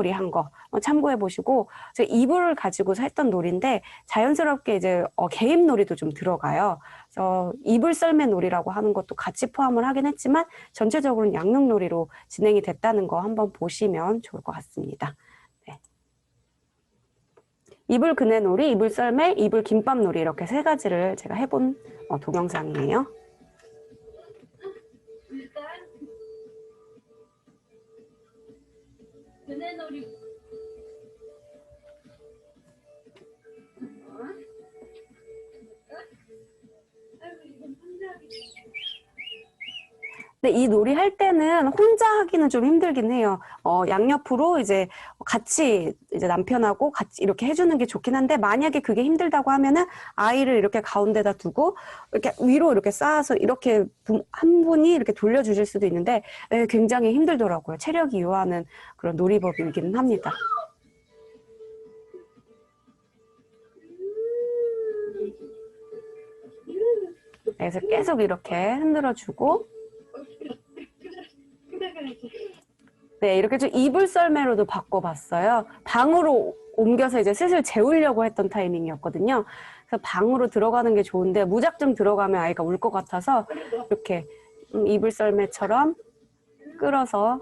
놀이 한 거 참고해 보시고, 제가 이불을 가지고서 했던 놀이인데 자연스럽게 이제 개입 놀이도 좀 들어가요. 그래서 이불 썰매 놀이라고 하는 것도 같이 포함을 하긴 했지만 전체적으로는 양육 놀이로 진행이 됐다는 거 한번 보시면 좋을 것 같습니다. 네. 이불 그네 놀이, 이불 썰매, 이불 김밥 놀이 이렇게 세 가지를 제가 해본 동영상이에요. 그네 놀이. 근데 이 놀이 할 때는 혼자 하기는 좀 힘들긴 해요. 양옆으로 이제 같이 이제 남편하고 같이 이렇게 해주는 게 좋긴 한데, 만약에 그게 힘들다고 하면은 아이를 이렇게 가운데다 두고 이렇게 위로 이렇게 쌓아서 이렇게 한 분이 이렇게 돌려주실 수도 있는데 굉장히 힘들더라고요. 체력이 요하는 그런 놀이법이기는 합니다. 그래서 계속 이렇게 흔들어주고, 네, 이렇게 좀 이불 썰매로도 바꿔봤어요. 방으로 옮겨서 이제 슬슬 재우려고 했던 타이밍이었거든요. 그래서 방으로 들어가는 게 좋은데 무작정 들어가면 아이가 울 것 같아서 이렇게 이불 썰매처럼 끌어서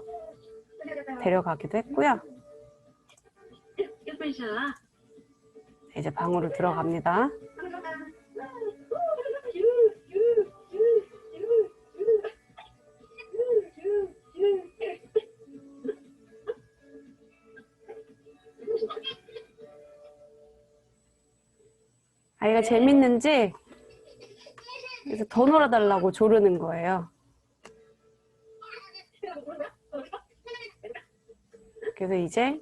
데려가기도 했고요. 이제 방으로 들어갑니다. 아이가 재밌는지 그래서 더 놀아달라고 조르는 거예요. 그래서 이제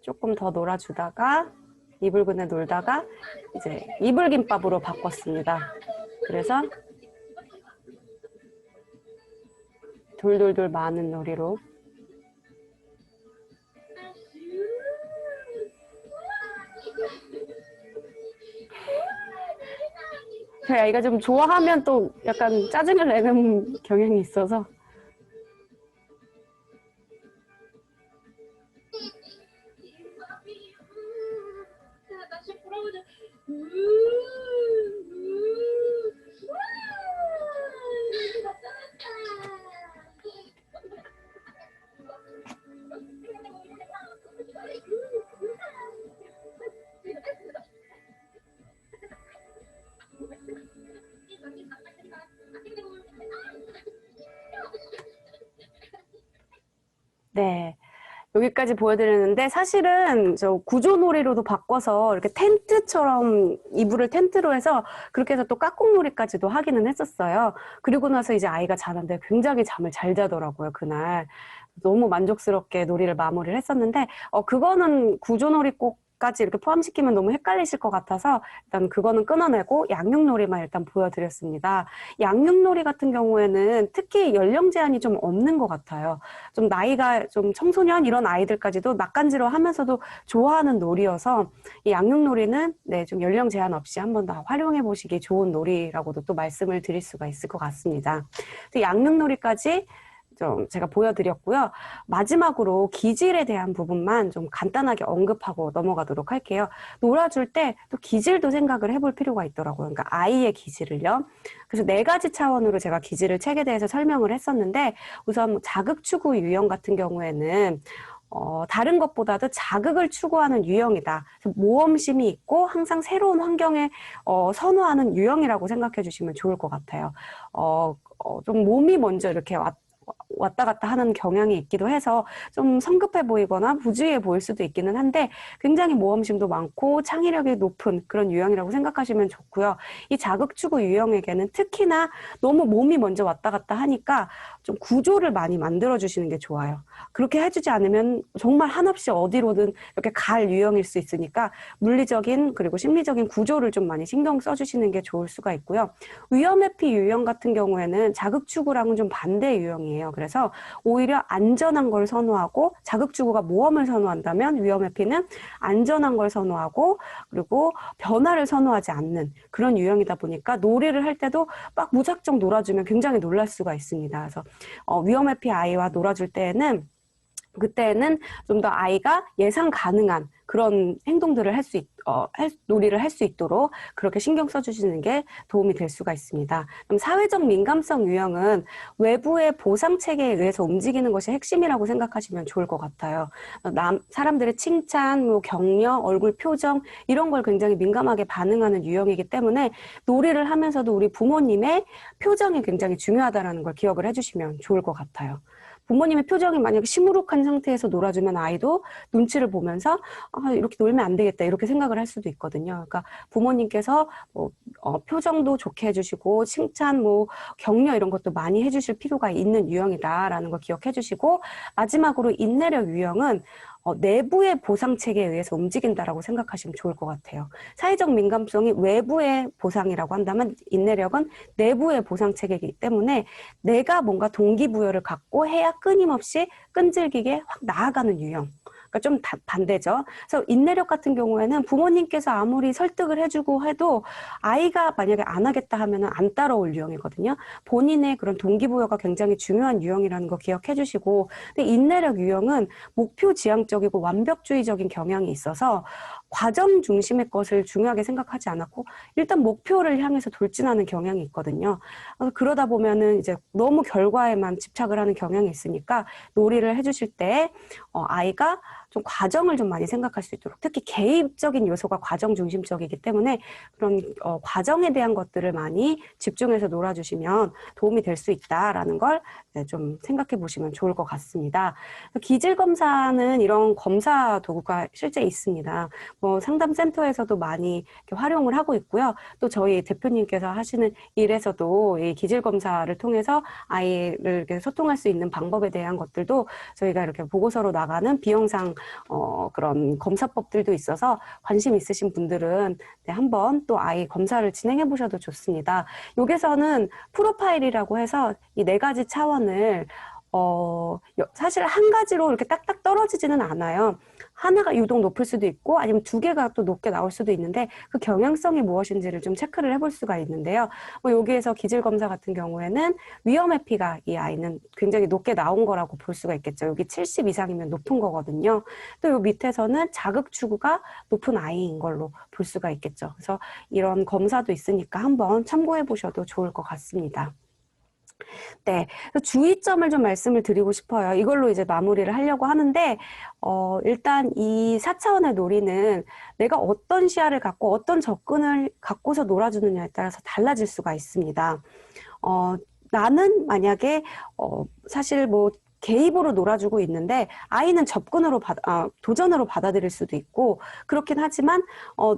조금 더 놀아주다가 이불그네 놀다가 이제 이불김밥으로 바꿨습니다. 그래서 돌돌돌 많은 놀이로. 저희 아이가 좀 좋아하면 또 약간 짜증을 내는 경향이 있어서. 네. 여기까지 보여드렸는데 사실은 저 구조놀이로도 바꿔서 이렇게 텐트처럼 이불을 텐트로 해서 그렇게 해서 또 까꿍놀이까지도 하기는 했었어요. 그리고 나서 이제 아이가 자는데 굉장히 잠을 잘 자더라고요, 그날. 너무 만족스럽게 놀이를 마무리를 했었는데 그거는 구조놀이 까지 이렇게 포함시키면 너무 헷갈리실 것 같아서 일단 그거는 끊어내고 양육놀이만 일단 보여드렸습니다. 양육놀이 같은 경우에는 특히 연령 제한이 좀 없는 것 같아요. 좀 나이가 좀 청소년 이런 아이들까지도 낯간지러 하면서도 좋아하는 놀이여서 이 양육놀이는 네, 좀 연령 제한 없이 한번 더 활용해 보시기 좋은 놀이라고도 또 말씀을 드릴 수가 있을 것 같습니다. 양육놀이까지 좀 제가 보여드렸고요. 마지막으로 기질에 대한 부분만 좀 간단하게 언급하고 넘어가도록 할게요. 놀아줄 때 또 기질도 생각을 해볼 필요가 있더라고요. 그러니까 아이의 기질을요. 그래서 4가지 차원으로 제가 기질을 책에 대해서 설명을 했었는데 우선 자극 추구 유형 같은 경우에는 다른 것보다도 자극을 추구하는 유형이다. 모험심이 있고 항상 새로운 환경에 선호하는 유형이라고 생각해 주시면 좋을 것 같아요. 좀 몸이 먼저 이렇게 왔다 갔다 하는 경향이 있기도 해서 좀 성급해 보이거나 부주의해 보일 수도 있기는 한데 굉장히 모험심도 많고 창의력이 높은 그런 유형이라고 생각하시면 좋고요. 이 자극추구 유형에게는 특히나 너무 몸이 먼저 왔다 갔다 하니까 좀 구조를 많이 만들어주시는 게 좋아요. 그렇게 해주지 않으면 정말 한없이 어디로든 이렇게 갈 유형일 수 있으니까 물리적인 그리고 심리적인 구조를 좀 많이 신경 써주시는 게 좋을 수가 있고요. 위험회피 유형 같은 경우에는 자극추구랑은 좀 반대 유형이에요. 그래서 오히려 안전한 걸 선호하고 자극추구가 모험을 선호한다면 위험회피는 안전한 걸 선호하고 그리고 변화를 선호하지 않는 그런 유형이다 보니까 놀이를 할 때도 막 무작정 놀아주면 굉장히 놀랄 수가 있습니다. 그래서 위험회피 아이와 놀아줄 때에는 그때는 좀 더 아이가 예상 가능한 그런 행동들을 놀이를 할 수 있도록 그렇게 신경 써주시는 게 도움이 될 수가 있습니다. 그럼 사회적 민감성 유형은 외부의 보상 체계에 의해서 움직이는 것이 핵심이라고 생각하시면 좋을 것 같아요. 사람들의 칭찬, 뭐 격려, 얼굴 표정 이런 걸 굉장히 민감하게 반응하는 유형이기 때문에 놀이를 하면서도 우리 부모님의 표정이 굉장히 중요하다는 걸 기억을 해주시면 좋을 것 같아요. 부모님의 표정이 만약에 시무룩한 상태에서 놀아주면 아이도 눈치를 보면서 이렇게 놀면 안 되겠다 이렇게 생각을 할 수도 있거든요. 그러니까 부모님께서 표정도 좋게 해주시고 칭찬, 뭐 격려 이런 것도 많이 해주실 필요가 있는 유형이다라는 걸 기억해 주시고 마지막으로 인내력 유형은 내부의 보상 체계에 의해서 움직인다라고 생각하시면 좋을 것 같아요. 사회적 민감성이 외부의 보상이라고 한다면 인내력은 내부의 보상 체계이기 때문에 내가 뭔가 동기부여를 갖고 해야 끊임없이 끈질기게 확 나아가는 유형. 그러니까 좀 반대죠. 그래서 인내력 같은 경우에는 부모님께서 아무리 설득을 해주고 해도 아이가 만약에 안 하겠다 하면 안 따라올 유형이거든요. 본인의 그런 동기부여가 굉장히 중요한 유형이라는 거 기억해 주시고, 근데 인내력 유형은 목표 지향적이고 완벽주의적인 경향이 있어서 과정 중심의 것을 중요하게 생각하지 않았고 일단 목표를 향해서 돌진하는 경향이 있거든요. 그러다 보면은 이제 너무 결과에만 집착을 하는 경향이 있으니까 놀이를 해주실 때 아이가 좀 과정을 좀 많이 생각할 수 있도록 특히 개입적인 요소가 과정 중심적이기 때문에 그런 과정에 대한 것들을 많이 집중해서 놀아주시면 도움이 될 수 있다라는 걸 좀 생각해 보시면 좋을 것 같습니다. 기질검사는 이런 검사 도구가 실제 있습니다. 뭐 상담센터에서도 많이 이렇게 활용을 하고 있고요. 또 저희 대표님께서 하시는 일에서도 이 기질검사를 통해서 아이를 이렇게 소통할 수 있는 방법에 대한 것들도 저희가 이렇게 보고서로 나가는 비영상 그런 검사법들도 있어서 관심 있으신 분들은 한번 또 아이 검사를 진행해 보셔도 좋습니다. 여기서는 프로파일이라고 해서 이 4가지 차원을 사실 한 가지로 이렇게 딱딱 떨어지지는 않아요. 하나가 유독 높을 수도 있고 아니면 2개가 또 높게 나올 수도 있는데 그 경향성이 무엇인지를 좀 체크를 해볼 수가 있는데요. 여기에서 기질검사 같은 경우에는 위험 회피가 이 아이는 굉장히 높게 나온 거라고 볼 수가 있겠죠. 여기 70 이상이면 높은 거거든요. 또 요 밑에서는 자극 추구가 높은 아이인 걸로 볼 수가 있겠죠. 그래서 이런 검사도 있으니까 한번 참고해 보셔도 좋을 것 같습니다. 네, 주의점을 좀 말씀을 드리고 싶어요. 이걸로 이제 마무리를 하려고 하는데, 일단 이 4차원의 놀이는 내가 어떤 시야를 갖고 어떤 접근을 갖고서 놀아주느냐에 따라서 달라질 수가 있습니다. 나는 만약에, 사실 뭐, 개입으로 놀아주고 있는데 아이는 도전으로 받아들일 수도 있고 그렇긴 하지만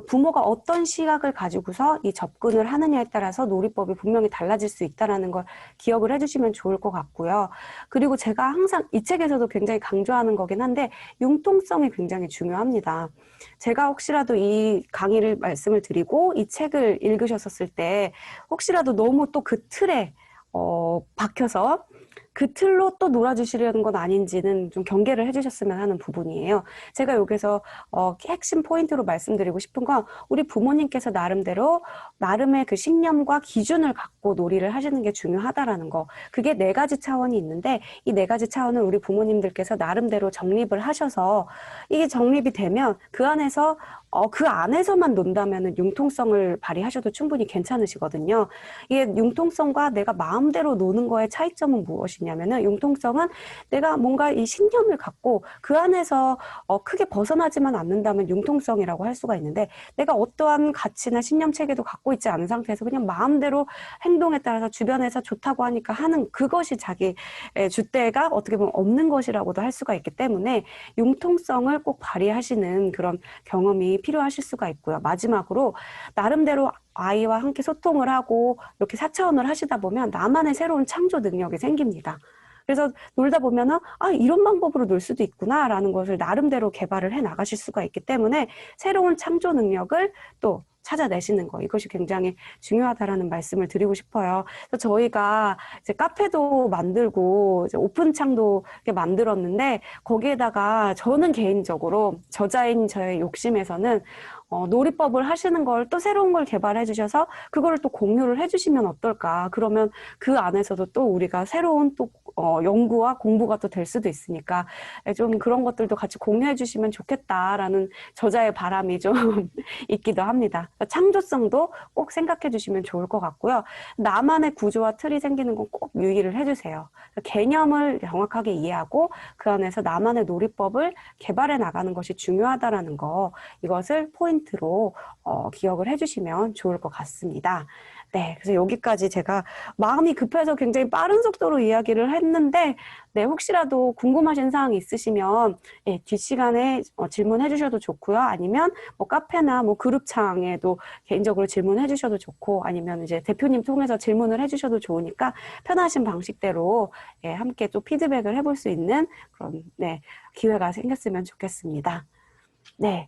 부모가 어떤 시각을 가지고서 이 접근을 하느냐에 따라서 놀이법이 분명히 달라질 수 있다는 걸 기억을 해주시면 좋을 것 같고요. 그리고 제가 항상 이 책에서도 굉장히 강조하는 거긴 한데 융통성이 굉장히 중요합니다. 제가 혹시라도 이 강의를 말씀을 드리고 이 책을 읽으셨을 때 혹시라도 너무 또 그 틀에 박혀서 그 틀로 또 놀아주시려는 건 아닌지는 좀 경계를 해주셨으면 하는 부분이에요. 제가 여기서 핵심 포인트로 말씀드리고 싶은 건 우리 부모님께서 나름의 그 신념과 기준을 갖고 놀이를 하시는 게 중요하다라는 거. 그게 4가지 차원이 있는데 이 4가지 차원을 우리 부모님들께서 나름대로 정립을 하셔서 이게 정립이 되면 그 안에서만 논다면은 융통성을 발휘하셔도 충분히 괜찮으시거든요. 이게 융통성과 내가 마음대로 노는 거의 차이점은 무엇이냐면은 융통성은 내가 뭔가 이 신념을 갖고 그 안에서 크게 벗어나지만 않는다면 융통성이라고 할 수가 있는데 내가 어떠한 가치나 신념 체계도 갖고 있지 않은 상태에서 그냥 마음대로 행동에 따라서 주변에서 좋다고 하니까 하는 그것이 자기 줏대가 어떻게 보면 없는 것이라고도 할 수가 있기 때문에 융통성을 꼭 발휘하시는 그런 경험이 필요하실 수가 있고요. 마지막으로 나름대로 아이와 함께 소통을 하고 이렇게 4차원을 하시다 보면 나만의 새로운 창조 능력이 생깁니다. 그래서 놀다 보면은 이런 방법으로 놀 수도 있구나라는 것을 나름대로 개발을 해 나가실 수가 있기 때문에 새로운 창조 능력을 또 찾아내시는 거 이것이 굉장히 중요하다라는 말씀을 드리고 싶어요. 그래서 저희가 이제 카페도 만들고 이제 오픈창도 이렇게 만들었는데 거기에다가 저는 개인적으로 저자인 저의 욕심에서는 놀이법을 하시는 걸 또 새로운 걸 개발해 주셔서 그거를 또 공유를 해 주시면 어떨까. 그러면 그 안에서도 또 우리가 새로운 또 연구와 공부가 또 될 수도 있으니까 좀 그런 것들도 같이 공유해 주시면 좋겠다라는 저자의 바람이 좀 있기도 합니다. 창조성도 꼭 생각해 주시면 좋을 것 같고요. 나만의 구조와 틀이 생기는 건 꼭 유의를 해 주세요. 개념을 정확하게 이해하고 그 안에서 나만의 놀이법을 개발해 나가는 것이 중요하다라는 거, 이것을 포인트로 기억을 해주시면 좋을 것 같습니다. 네, 그래서 여기까지 제가 마음이 급해서 굉장히 빠른 속도로 이야기를 했는데, 네, 혹시라도 궁금하신 사항이 있으시면 예, 뒷시간에 질문해 주셔도 좋고요. 아니면 뭐 카페나 뭐 그룹창에도 개인적으로 질문해 주셔도 좋고, 아니면 이제 대표님 통해서 질문을 해 주셔도 좋으니까 편하신 방식대로 예, 함께 또 피드백을 해볼 수 있는 그런 네, 기회가 생겼으면 좋겠습니다. 네.